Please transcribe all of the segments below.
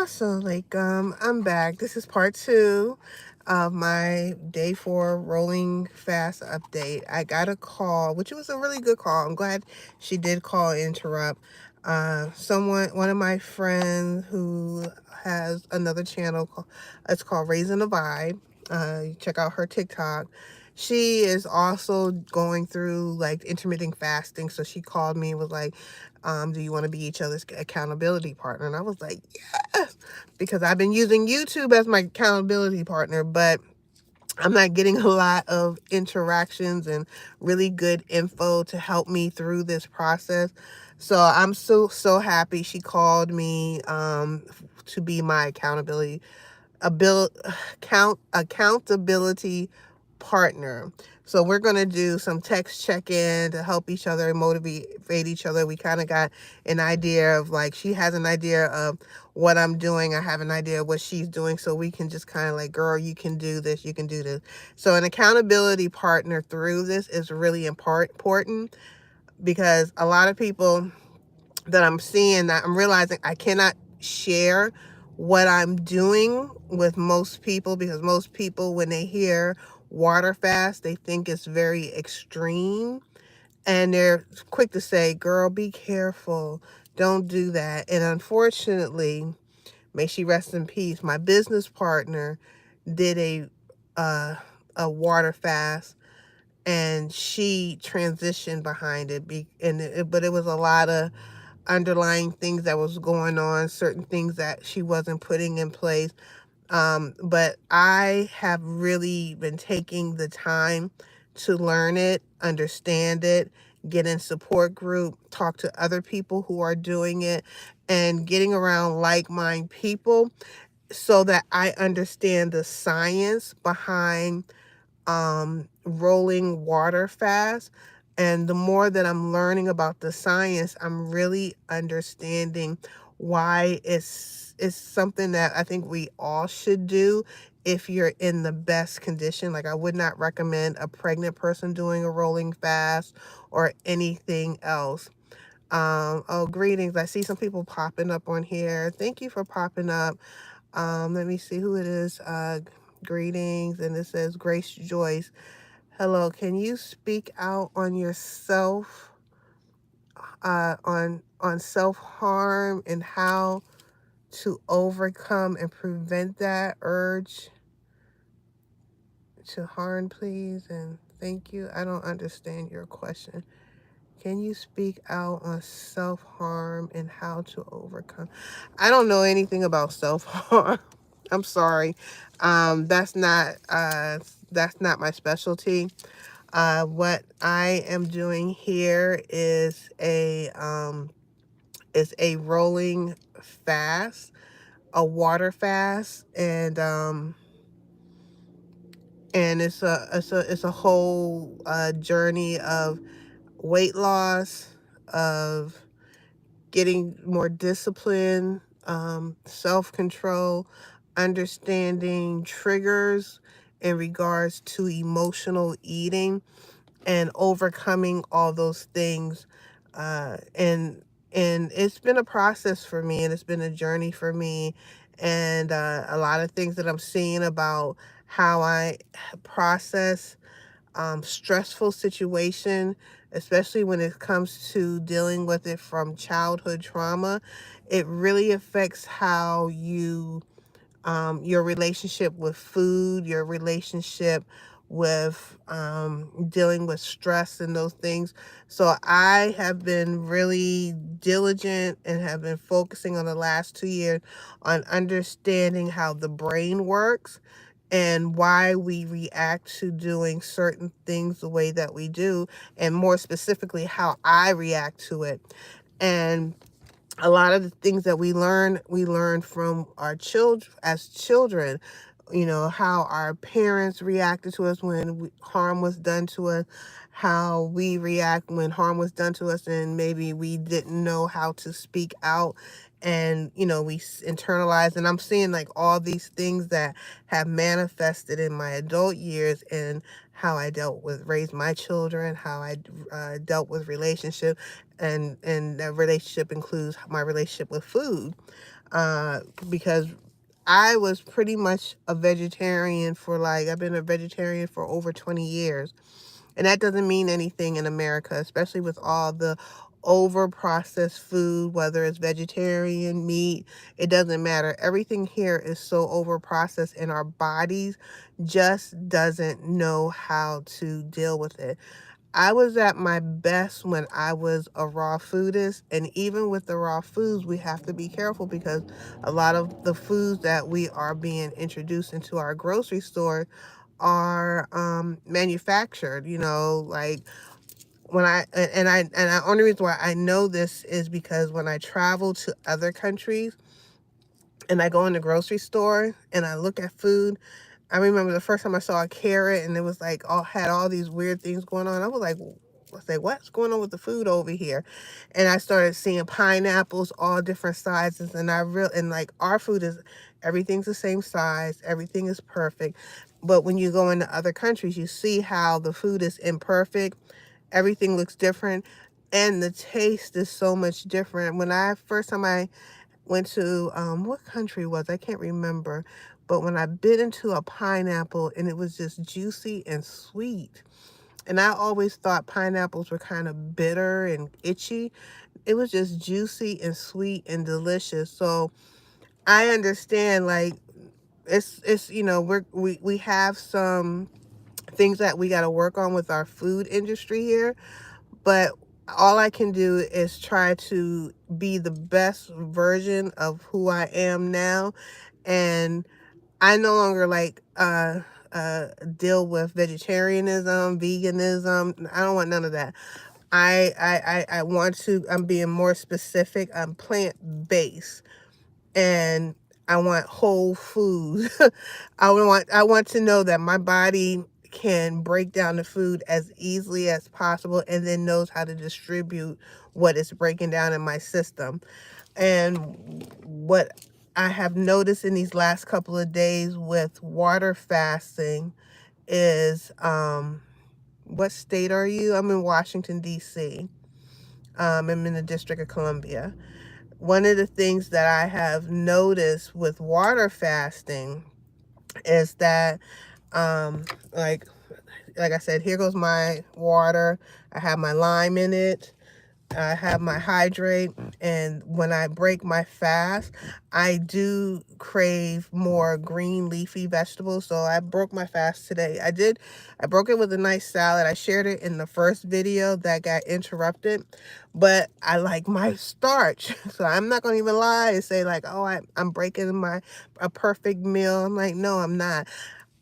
Assalamualaikum. I'm back. This is part 2 of my day 4 rolling fast update. I got a call, which was a really good call. I'm glad she did call and interrupt. One of my friends who has another channel, it's called Raising the Vibe. Check out her TikTok. She is also going through like intermittent fasting. So she called me and was like, do you want to be each other's accountability partner? And I was like, yes, because I've been using YouTube as my accountability partner, but I'm not getting a lot of interactions and really good info to help me through this process. So I'm so happy she called me to be my accountability partner. So we're going to do some text check-in to help each other and motivate each other. We kind of got an idea of, like, she has an idea of what I'm doing. I have an idea of what she's doing. So we can just kind of like, girl, you can do this. You can do this. So an accountability partner through this is really important, because a lot of people that I'm seeing, that I'm realizing I cannot share what I'm doing with most people, because most people, when they hear water fast, they think it's very extreme, and they're quick to say, girl, be careful, don't do that. And unfortunately, may she rest in peace, my business partner did a water fast, and she transitioned behind it, but it was a lot of underlying things that was going on, certain things that she wasn't putting in place. But I have really been taking the time to learn it, understand it, get in support group, talk to other people who are doing it, and getting around like-minded people so that I understand the science behind rolling water fast. And the more that I'm learning about the science, I'm really understanding why it's something that I think we all should do if you're in the best condition. Like, I would not recommend a pregnant person doing a rolling fast or anything else. Oh, greetings. I see some people popping up on here. Thank you for popping up. Let me see who it is. Greetings. And it says Grace Joyce. Hello, can you speak out on yourself, on self-harm and how to overcome and prevent that urge to harm, please? And thank you. I don't understand your question. Can you speak out on self-harm and how to overcome? I don't know anything about self-harm. I'm sorry. That's not my specialty. What I am doing here is a rolling fast, a water fast, and it's a whole journey of weight loss, of getting more discipline, self-control, understanding triggers in regards to emotional eating, and overcoming all those things. And it's been a process for me, and it's been a journey for me, and a lot of things that I'm seeing about how I process stressful situation, especially when it comes to dealing with it from childhood trauma. It really affects how your relationship with food, your relationship with dealing with stress and those things. So I have been really diligent and have been focusing on the last 2 years on understanding how the brain works and why we react to doing certain things the way that we do, and more specifically, how I react to it. And a lot of the things that we learn from our children as children. You know, how our parents reacted to us when harm was done to us, how we react when harm was done to us and maybe we didn't know how to speak out, and we internalize. And I'm seeing like all these things that have manifested in my adult years, and how I raised my children, how I dealt with relationship, and that relationship includes my relationship with food. because I was pretty much a vegetarian for like, I've been a vegetarian for over 20 years. And that doesn't mean anything in America, especially with all the over processed food, whether it's vegetarian, meat, it doesn't matter. Everything here is so over processed, and our bodies just doesn't know how to deal with it. I was at my best when I was a raw foodist, and even with the raw foods, we have to be careful because a lot of the foods that we are being introduced into our grocery store are manufactured, like when I only reason why I know this is because when I travel to other countries and I go in the grocery store and I look at food, I remember the first time I saw a carrot and it was like had all these weird things going on. I was like, what's going on with the food over here? And I started seeing pineapples, all different sizes, and like our food is, everything's the same size, everything is perfect. But when you go into other countries, you see how the food is imperfect, everything looks different, and the taste is so much different. When I first time I went to what country was, I can't remember, but when I bit into a pineapple and it was just juicy and sweet, and I always thought pineapples were kind of bitter and itchy, it was just juicy and sweet and delicious. So I understand, like, it's we have some things that we got to work on with our food industry here, but all I can do is try to be the best version of who I am now. And I no longer like deal with vegetarianism, veganism. I don't want none of that. I want to, I'm being more specific. I'm plant-based, and I want whole food. I want to know that my body can break down the food as easily as possible and then knows how to distribute what it's breaking down in my system. And what I have noticed in these last couple of days with water fasting is, what state are you? I'm in Washington, D.C. I'm in the District of Columbia. One of the things that I have noticed with water fasting is that, um, like, like I said, here goes my water. I have my lime in it. I have my hydrate, and when I break my fast, I do crave more green leafy vegetables. So I broke my fast today. I broke it with a nice salad. I shared it in the first video that got interrupted, but I like my starch. So I'm not going to even lie and say like, oh, I'm breaking a perfect meal. I'm like, no, I'm not.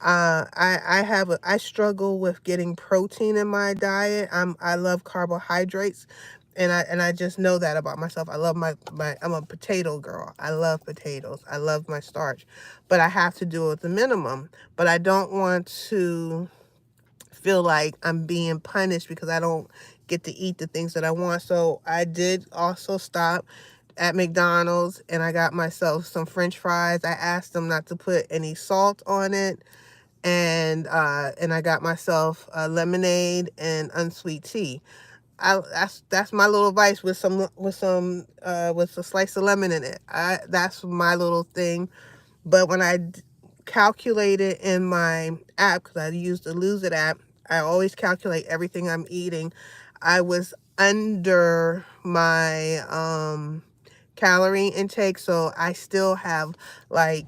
I struggle with getting protein in my diet. I love carbohydrates, and I just know that about myself. I love I'm a potato girl. I love potatoes. I love my starch, but I have to do it at the minimum. But I don't want to feel like I'm being punished because I don't get to eat the things that I want. So I did also stop at McDonald's and I got myself some French fries. I asked them not to put any salt on it, and I got myself a lemonade and unsweet tea. That's my little vice with with a slice of lemon in it. That's my little thing. But when I calculate it in my app, because I use the Lose It app, I always calculate everything I'm eating. I was under my calorie intake, so I still have like,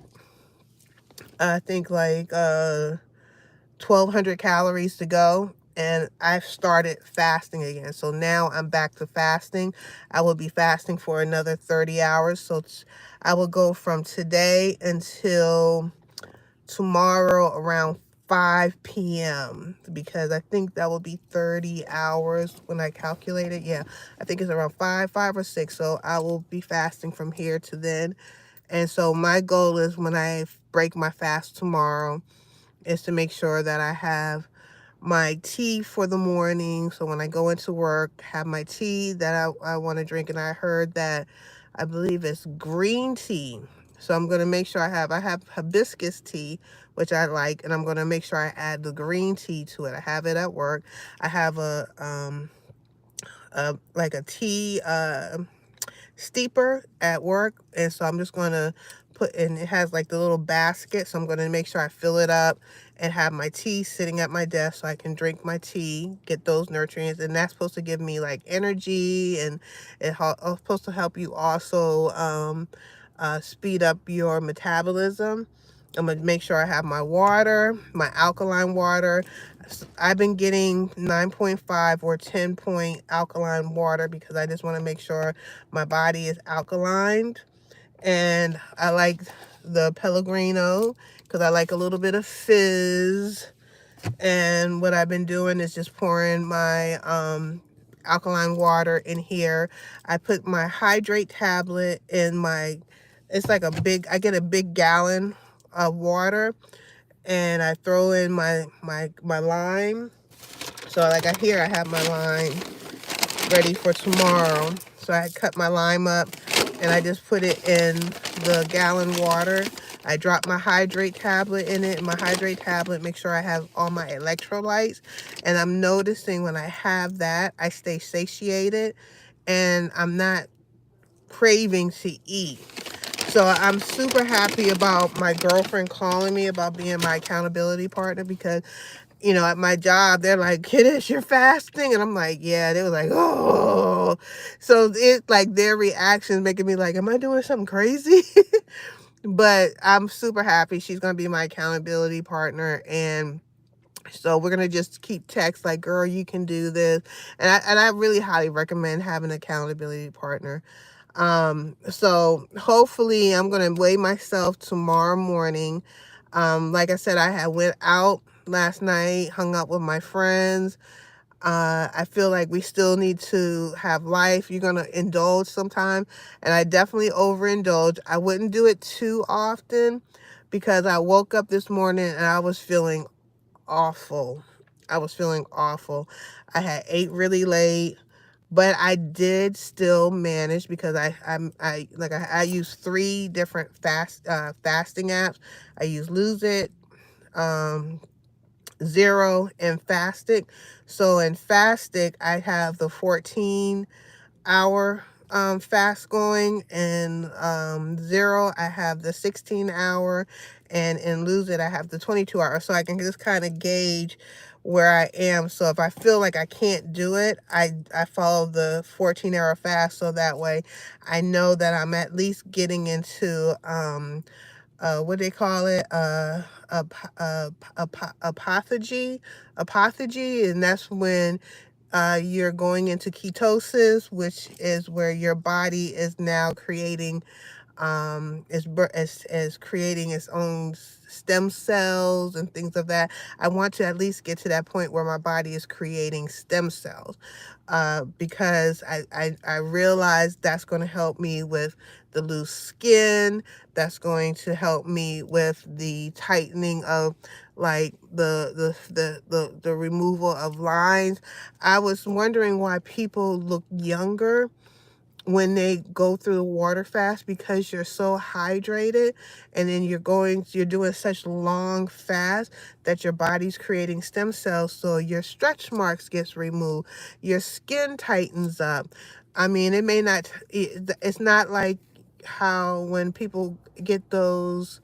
I think like 1,200 calories to go, and I've started fasting again. So now I'm back to fasting. I will be fasting for another 30 hours. So I will go from today until tomorrow around 5 p.m. because I think that will be 30 hours when I calculate it. Yeah, I think it's around 5 or 6. So I will be fasting from here to then. And so my goal is, when I break my fast tomorrow, is to make sure that I have my tea for the morning. So when I go into work, have my tea that I want to drink. And I heard that, I believe it's green tea. So I'm going to make sure I have hibiscus tea, which I like, and I'm going to make sure I add the green tea to it. I have it at work. I have like a tea steeper at work, and so I'm just going to put in, it has like the little basket, so I'm going to make sure I fill it up and have my tea sitting at my desk so I can drink my tea, get those nutrients, and that's supposed to give me like energy, and it's supposed to help you also speed up your metabolism. I'm going to make sure I have my water, my alkaline water. I've been getting 9.5 or 10 point alkaline water because I just want to make sure my body is alkalined. And I like the Pellegrino because I like a little bit of fizz. And what I've been doing is just pouring my alkaline water in here. I put my hydrate tablet in my, it's like a big, I get a big gallon of water, and I throw in my lime. So like I have my lime ready for tomorrow. So I cut my lime up and I just put it in the gallon water. I drop my hydrate tablet in it. My hydrate tablet, make sure I have all my electrolytes. And I'm noticing when I have that, I stay satiated and I'm not craving to eat. So I'm super happy about my girlfriend calling me about being my accountability partner, because you know, at my job, they're like, "Kidist, you're fasting?" And I'm like, yeah. They were like, "Oh." So it's like their reactions making me like, am I doing something crazy? But I'm super happy. She's going to be my accountability partner. And so we're going to just keep text like, girl, you can do this. And I really highly recommend having an accountability partner. So hopefully I'm going to weigh myself tomorrow morning. Like I said, I had went out last night, hung out with my friends. I feel like we still need to have life. You're going to indulge sometime. And I definitely overindulge. I wouldn't do it too often because I woke up this morning and I was feeling awful. I was feeling awful. I had ate really late, but I did still manage because I use 3 different fasting apps. I use Lose It, Zero, and Fastic. So in Fastic, I have the 14-hour fast going, and Zero, I have the 16-hour, and in Lose It, I have the 22-hour. So I can just kind of gauge where I am. So if I feel like I can't do it, I follow the 14-hour fast, so that way I know that I'm at least getting into what do they call it? Apophagy, and that's when you're going into ketosis, which is where your body is now creating is creating its own stem cells and things of that. I want to at least get to that point where my body is creating stem cells, because I realize that's going to help me with the loose skin. That's going to help me with the tightening of like the removal of lines. I was wondering why people look younger when they go through the water fast, because you're so hydrated, and then you're doing such long fast that your body's creating stem cells, so your stretch marks gets removed, your skin tightens up. I mean, it's not like how when people get those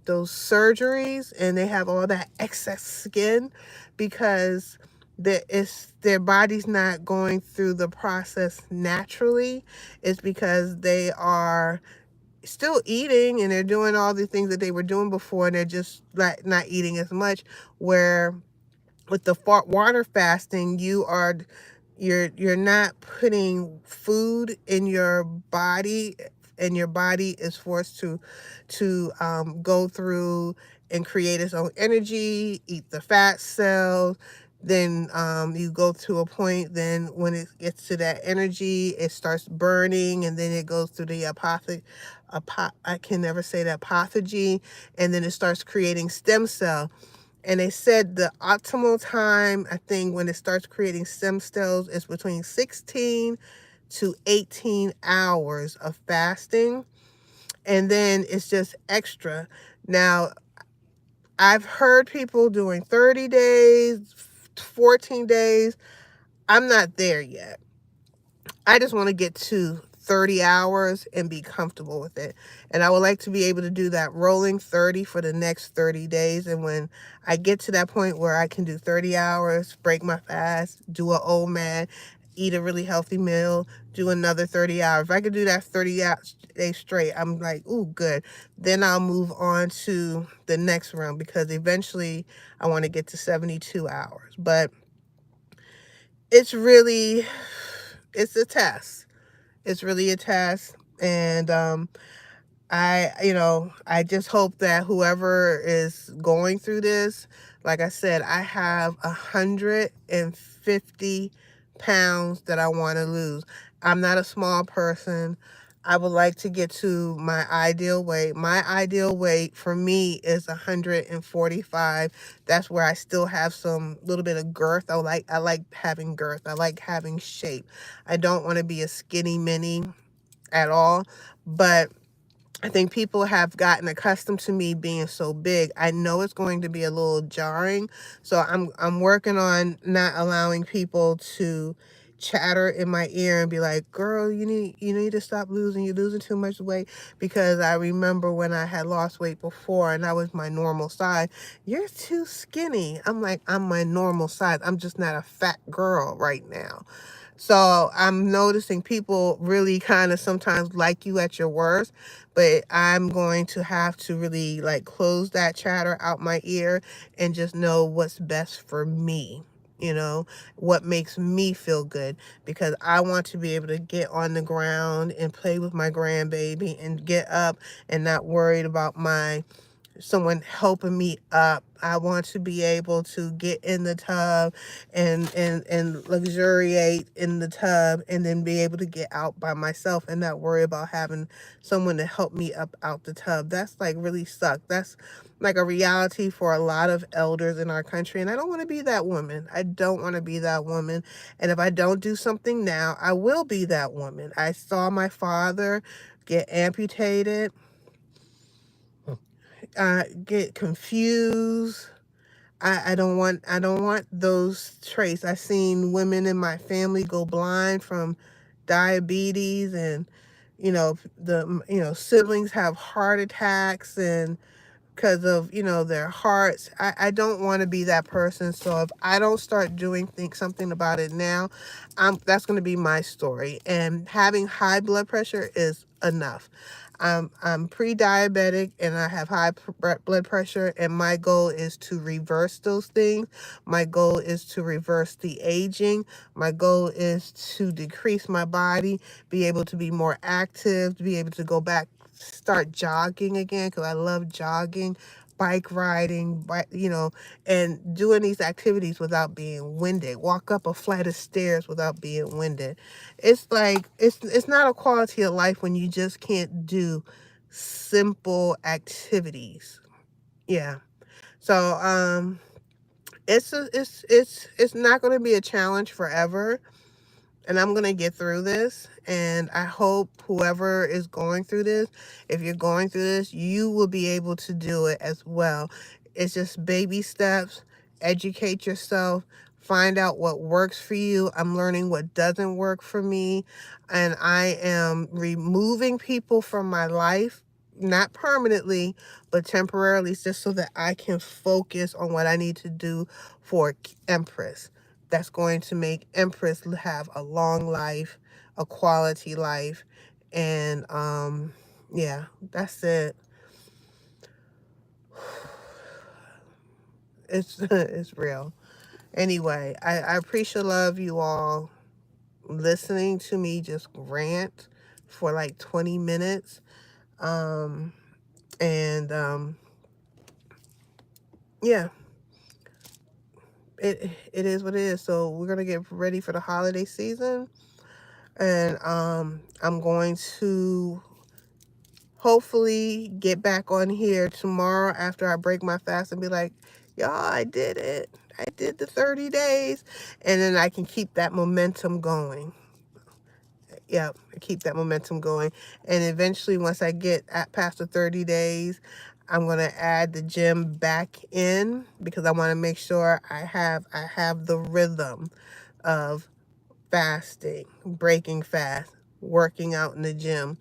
surgeries and they have all that excess skin, because their body's not going through the process naturally. It's because they are still eating and they're doing all the things that they were doing before, and they're just not eating as much. Where with the water fasting, you're not putting food in your body, and your body is forced to go through and create its own energy, eat the fat cells. Then you go to a point, then when it gets to that energy, it starts burning, and then it goes through the I can never say that, apophagy, and then it starts creating stem cell. And they said the optimal time, I think, when it starts creating stem cells is between 16 to 18 hours of fasting. And then it's just extra. Now, I've heard people doing 30 days, 14 days. I'm not there yet. I just want to get to 30 hours and be comfortable with it. And I would like to be able to do that rolling 30 for the next 30 days. And when I get to that point where I can do 30 hours, break my fast, do an OMAD, eat a really healthy meal, do another 30 hours. If I could do that 30 days straight, I'm like, ooh, good. Then I'll move on to the next round, because eventually I want to get to 72 hours. But it's a test. It's really a test. And I just hope that whoever is going through this, like I said, I have 150 pounds that I want to lose. I'm not a small person. I would like to get to my ideal weight. My ideal weight for me is 145. That's where I still have some little bit of girth. I like having girth. I like having shape. I don't want to be a skinny mini at all, but I think people have gotten accustomed to me being so big. I know it's going to be a little jarring, so I'm working on not allowing people to chatter in my ear and be like, "Girl, you need to stop losing. You're losing too much weight." Because I remember when I had lost weight before and I was my normal size. "You're too skinny." I'm like, "I'm my normal size. I'm just not a fat girl right now." So I'm noticing people really kind of sometimes like you at your worst, but I'm going to have to really like close that chatter out my ear and just know what's best for me, what makes me feel good, because I want to be able to get on the ground and play with my grandbaby and get up and not worried about someone helping me up. I want to be able to get in the tub and luxuriate in the tub, and then be able to get out by myself and not worry about having someone to help me up out the tub. That's like really suck. That's like a reality for a lot of elders in our country, and I don't want to be that woman. I don't want to be that woman. And if I don't do something now, I will be that woman. I saw my father get amputated, get confused. I don't want those traits. I seen women in my family go blind from diabetes, and siblings have heart attacks, and because of their hearts. I don't want to be that person. So if I don't start doing something about it now, that's going to be my story. And having high blood pressure is enough. I'm pre-diabetic and I have high blood pressure, and my goal is to reverse those things. My goal is to reverse the aging. My goal is to decrease my body, be able to be more active, to be able to go back, start jogging again, because I love jogging, bike riding, and doing these activities without being winded. Walk up a flight of stairs without being winded. It's like it's not a quality of life when you just can't do simple activities. Yeah. So it's not going to be a challenge forever, and I'm going to get through this. And I hope whoever is going through this, if you're going through this, you will be able to do it as well. It's just baby steps. Educate yourself. Find out what works for you. I'm learning what doesn't work for me. And I am removing people from my life, not permanently, but temporarily, just so that I can focus on what I need to do for Empress. That's going to make Empress have a long life, a quality life. And yeah, that's it. It's real. Anyway, I appreciate love you all listening to me just rant for like 20 minutes. Um and yeah, it is what it is. So we're gonna get ready for the holiday season, and I'm going to hopefully get back on here tomorrow after I break my fast and be like, y'all, I did it. I did the 30 days. And then I can keep that momentum going. Yeah, keep that momentum going. And eventually, once I get past the 30 days, I'm going to add the gym back in, because I want to make sure I have the rhythm of fasting, breaking fast, working out in the gym.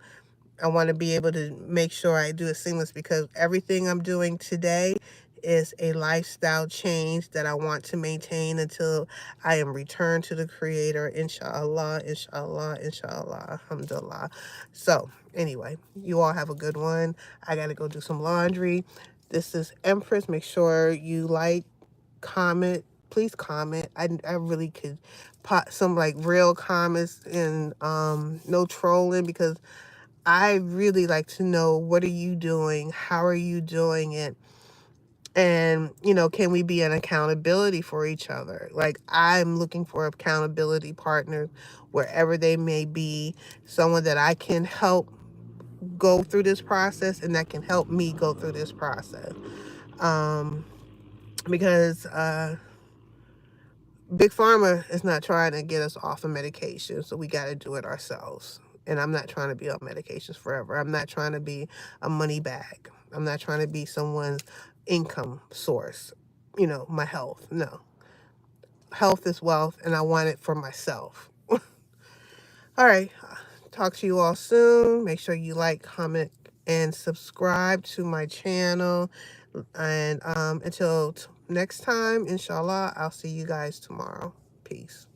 I want to be able to make sure I do it seamless, because everything I'm doing today is a lifestyle change that I want to maintain until I am returned to the Creator. Inshallah, inshallah, inshallah, alhamdulillah. So anyway, you all have a good one. I got to go do some laundry. This is Empress. Make sure you like, comment. Please comment. I really could put some like real comments and no trolling, because I really like to know, what are you doing? How are you doing it? And, can we be an accountability for each other? Like, I'm looking for accountability partners wherever they may be, someone that I can help go through this process and that can help me go through this process. Because Big Pharma is not trying to get us off of medication, so we got to do it ourselves. And I'm not trying to be on medications forever. I'm not trying to be a money bag. I'm not trying to be someone's income source, my health. No. Health is wealth, and I want it for myself. All right. Talk to you all soon. Make sure you like, comment, and subscribe to my channel. And until next time, inshallah, I'll see you guys tomorrow. Peace.